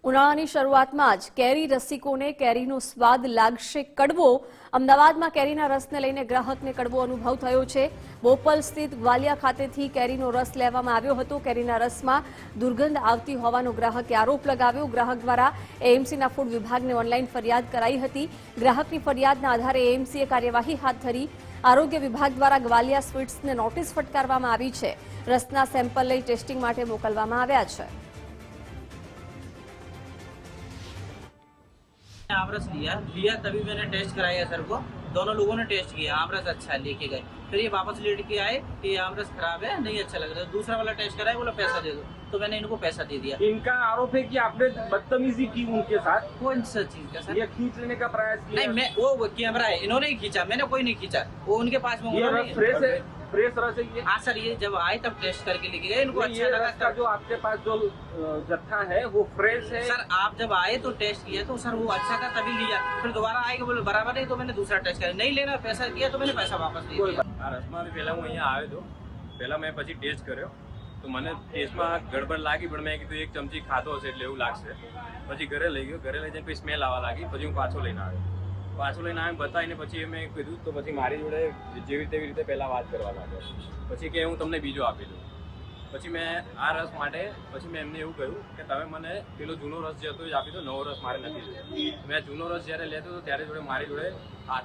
ઉનાળાની શરૂઆતમાં જ કેરી રસિકોને કેરીનો સ્વાદ લાગશે કડવો. અમદાવાદમાં કેરીના રસને લઈને ગ્રાહકને કડવો અનુભવ થયો છે. બોપલ સ્થિત ગ્વાલિયા ખાતેથી કેરીનો રસ લેવામાં આવ્યો હતો. કેરીના રસમાં દુર્ગંધ આવતી હોવાનો ગ્રાહકે આરોપ લગાવ્યો. ગ્રાહક દ્વારા એએમસીના ફૂડ વિભાગને ઓનલાઈન ફરિયાદ કરાઈ હતી. ગ્રાહકની ફરિયાદના આધારે એએમસીએ કાર્યવાહી હાથ ધરી. આરોગ્ય વિભાગ દ્વારા ગ્વાલિયા સ્વીટ્સને નોટિસ ફટકારવામાં આવી છે. રસના સેમ્પલ લઈ ટેસ્ટિંગ માટે મોકલવામાં આવ્યા છે. आमरस लिया तभी मैंने टेस्ट कराया सर को। दोनों लोगों ने टेस्ट किया, आमरस अच्छा है, लेके गए। फिर ये वापस लेके आए कि ये आमरस खराब है, नहीं अच्छा लग रहा है। दूसरा वाला टेस्ट कराया, बोला पैसा दे दो, तो मैंने इनको पैसा दे दिया। इनका आरोप है कि आपने बदतमीजी की उनके साथ। कौन सा चीज का सर? ये खींच लेने का प्रयास किया? नहीं, मैं वो कैमरा है, इन्होंने ही खींचा, मैंने कोई नहीं खींचा। वो उनके पास में ये रस फ्रेश है, फ्रेश रस है ये। हाँ सर, ये जब आए तब टेस्ट करके लेके गए, इनको अच्छा ये लगा रस का जो आपके पास जो जत्था है वो फ्रेश है। सर आप जब आए तो टेस्ट किया तो सर वो अच्छा था तभी लिया। फिर दोबारा आएगा बोले बराबर नहीं, तो मैंने दूसरा टेस्ट किया, नहीं लेना पैसा किया तो मैंने पैसा वापस दे दिया। આ રસમાં પહેલાં હું અહીંયા આવ્યો હતો, પહેલાં મેં પછી ટેસ્ટ કર્યો તો મને ટેસ્ટમાં ગડબડ લાગી, પણ મેં કીધું એક ચમચી ખાધો હશે એટલે એવું લાગશે. પછી ઘરે લઈ ગયો, ઘરે લઈ જઈને પછી સ્મેલ આવવા લાગી. પછી હું પાછો લઈને આવ્યો, બતાવીને પછી મેં કીધું તો પછી મારી જોડે જેવી તેવી રીતે પહેલાં વાત કરવા લાગ્યો. પછી કે હું તમને બીજો આપી દઉં. પછી મેં આ રસ માટે પછી મેં એમને એવું કહ્યું કે તમે મને પેલો જૂનો રસ જે હતો એ આપી દો, નવો રસ મારે નથી જોઈતો. મેં જૂનો રસ જ્યારે લેતો હતો ત્યારે મારી જોડે હાથમાં